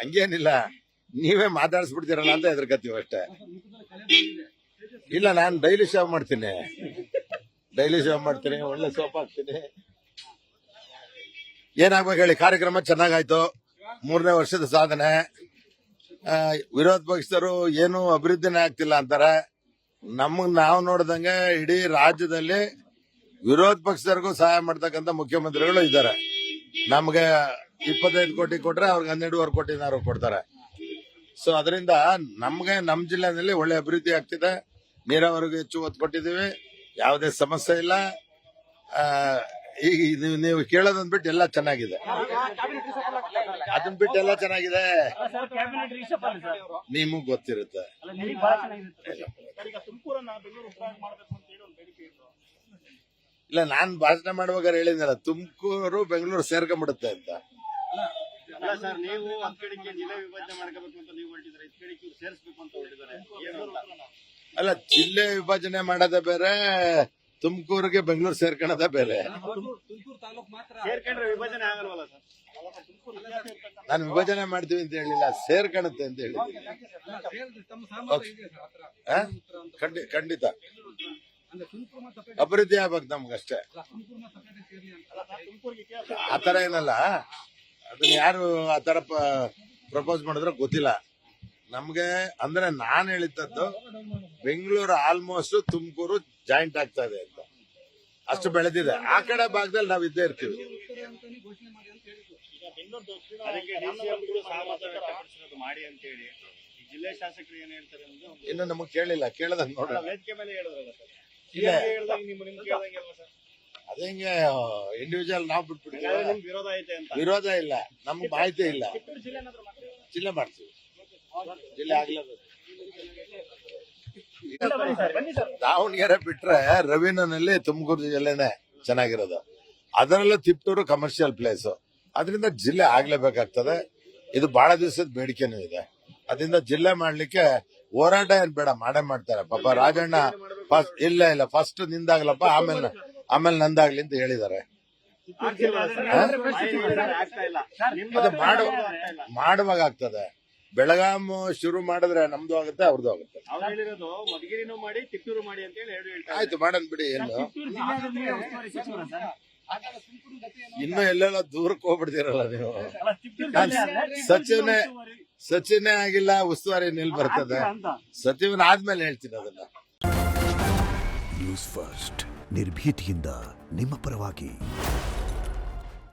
ಹಂಗೇನಿಲ್ಲ, ನೀವೇ ಮಾತಾಡಿಸ್ಬಿಡ್ತೀರಲ್ಲ ಅಂತ ಹೆದರ್ಕತ್ತೀವಿ ಅಷ್ಟೇ. ಇಲ್ಲ, ನಾನು ಡೈಲಿ ಶೇವ್ ಮಾಡ್ತೀನಿ, ಒಳ್ಳೆ ಸೋಪ್ ಹಾಕ್ತೀನಿ. ಏನಾಗ್ಬೇಕು ಹೇಳಿ? ಕಾರ್ಯಕ್ರಮ ಚೆನ್ನಾಗಾಯ್ತು, 3ನೇ ವರ್ಷದ ಸಾಧನೆ. ವಿರೋಧ ಪಕ್ಷದವರು ಏನು ಅಭಿವೃದ್ಧಿನೇ ಆಗ್ತಿಲ್ಲ ಅಂತಾರೆ. ನಾವು ನೋಡ್ದಂಗೆ ಇಡೀ ರಾಜ್ಯದಲ್ಲಿ ವಿರೋಧ ಪಕ್ಷದವರಿಗೂ ಸಹಾಯ ಮಾಡ್ತಕ್ಕಂಥ ಮುಖ್ಯಮಂತ್ರಿಗಳು ಇದ್ದಾರೆ. ನಮ್ಗೆ 25 ಕೋಟಿ ಕೊಟ್ರೆ ಅವ್ರಿಗೆ 12.5 ಕೋಟಿನಾರು ಕೊಡ್ತಾರೆ. ಸೊ ಅದರಿಂದ ನಮ್ಗೆ ನಮ್ಮ ಜಿಲ್ಲೆನಲ್ಲಿ ಒಳ್ಳೆ ಅಭಿವೃದ್ಧಿ ಆಗ್ತಿದೆ. ನೀರಾವರಿಗೆ ಹೆಚ್ಚು ಒತ್ತು ಕೊಟ್ಟಿದ್ದೀವಿ, ಯಾವುದೇ ಸಮಸ್ಯೆ ಇಲ್ಲ. ಈಗ ನೀವು ಕೇಳೋದನ್ ಬಿಟ್ಟು ಎಲ್ಲ ಚೆನ್ನಾಗಿದೆ, ಅದನ್ ಬಿಟ್ಟು ಎಲ್ಲ ಚೆನ್ನಾಗಿದೆ, ನಿಮಗ್ ಗೊತ್ತಿರುತ್ತೆ. ಇಲ್ಲ, ನಾನ್ ಭಾಷಣ ಮಾಡುವಾಗ ಹೇಳಿದ್ನಲ್ಲ, ತುಮಕೂರು ಬೆಂಗಳೂರು ಸೇರ್ಕೊಂಡ್ಬಿಡುತ್ತೆ ಅಂತ. ಅಲ್ಲ, ಜಿಲ್ಲೆ ವಿಭಜನೆ ಮಾಡೋದೇ ಬೇರೆ, ತುಮಕೂರಿಗೆ ಬೆಂಗಳೂರು ಸೇರ್ಕೊಳ್ಳೋದೇ ಬೇರೆ. ನಾನು ವಿಭಜನೆ ಮಾಡ್ತೀವಿ ಅಂತ ಹೇಳಿಲ್ಲ, ಸೇರ್ಕೊಳ್ಳುತ್ತೆ ಅಂತ ಹೇಳಿದ್ದೀನಿ. ಖಂಡಿತ ಅಭಿವೃದ್ಧಿ ಆಗ್ಬೇಕು ನಮ್ಗಷ್ಟೇ. ಆತರ ಏನಲ್ಲ, ಅದನ್ನ ಯಾರು ಆತರ ಪ್ರಪೋಸ್ ಮಾಡಿದ್ರೆ ಗೊತ್ತಿಲ್ಲ ನಮ್ಗೆ. ಅಂದ್ರೆ ನಾನ್ ಹೇಳಿದ್ದದ್ದು ಬೆಂಗಳೂರು ಆಲ್ಮೋಸ್ಟ್ ತುಮಕೂರು ಜಾಯಿಂಟ್ ಆಗ್ತಾ ಇದೆ ಅಂತ, ಅಷ್ಟು ಬೆಳೆದಿದೆ. ಆ ಕಡೆ ಭಾಗದಲ್ಲಿ ನಾವ್ ಇದ್ದೇ ಇರ್ತೀವಿ. ಇನ್ನು ನಮಗ್ ಕೇಳಿಲ್ಲ, ಕೇಳದಂಗ ನೋಡ. ಅದೇಂಗೆ ಇಂಡಿವಿಜುವಲ್ ನಾವು ಬಿಟ್ಬಿಡ್ತೀವಿ, ವಿರೋಧ ಇಲ್ಲ, ನಮ್ಗೆ ಮಾಹಿತಿ ಇಲ್ಲ. ಜಿಲ್ಲೆ ಮಾಡ್ತೀವಿ, ಜಿಲ್ಲೆ ಆಗ್ಲೇಬೇಕು. ದಾವಣಗೆರೆ ಬಿಟ್ರೆ ರವೀನನಲ್ಲಿ ತುಮಕೂರು ಜಿಲ್ಲೆನೆ ಚೆನ್ನಾಗಿರೋದು. ಅದರಲ್ಲೂ ತಿಪ್ಟೂರು ಕಮರ್ಷಿಯಲ್ ಪ್ಲೇಸ್, ಅದರಿಂದ ಜಿಲ್ಲೆ ಆಗ್ಲೇಬೇಕಾಗ್ತದೆ. ಇದು ಬಹಳ ದಿವಸದ ಬೇಡಿಕೆನೂ ಇದೆ. ಅದರಿಂದ ಜಿಲ್ಲೆ ಮಾಡ್ಲಿಕ್ಕೆ ಹೋರಾಟ ಏನ್ ಬೇಡ, ಮಾಡೇ ಮಾಡ್ತಾರೆ. ಪಾಪ ರಾಜಣ್ಣ ಇಲ್ಲ ಫಸ್ಟ್ ನಿಂದಾಗ್ಲಪ್ಪ, ಆಮೇಲೆ ನಂದಾಗ್ಲಿ ಅಂತ ಹೇಳಿದ್ದಾರೆ. ಅದು ಮಾಡುವಾಗ ಆಗ್ತದೆ. ಬೆಳಗಾಂ ಶುರು ಮಾಡಿದ್ರೆ ನಮ್ದು ಆಗುತ್ತೆ, ಅವ್ರದ್ದು ಆಗುತ್ತೆ. ಆಯ್ತು, ಮಾಡನ್ ಬಿಡಿ. ಏನು ಇನ್ನು ಎಲ್ಲೆಲ್ಲ ದೂರಕ್ಕೆ ಹೋಗ್ಬಿಡ್ತೀರಲ್ಲ ನೀವು. ಸಚಿವನೇ ಆಗಿಲ್ಲ, ಉಸ್ತುವಾರಿ ನಿಲ್ ಬರ್ತದೆ. ಸಚಿವನ ಆದ್ಮೇಲೆ ಹೇಳ್ತೀನಿ ಅದನ್ನ. ನ್ಯೂಸ್ ಫಸ್ಟ್, ನಿರ್ಭೀತಿಯಿಂದ ನಿಮ್ಮ ಪರವಾಗಿ.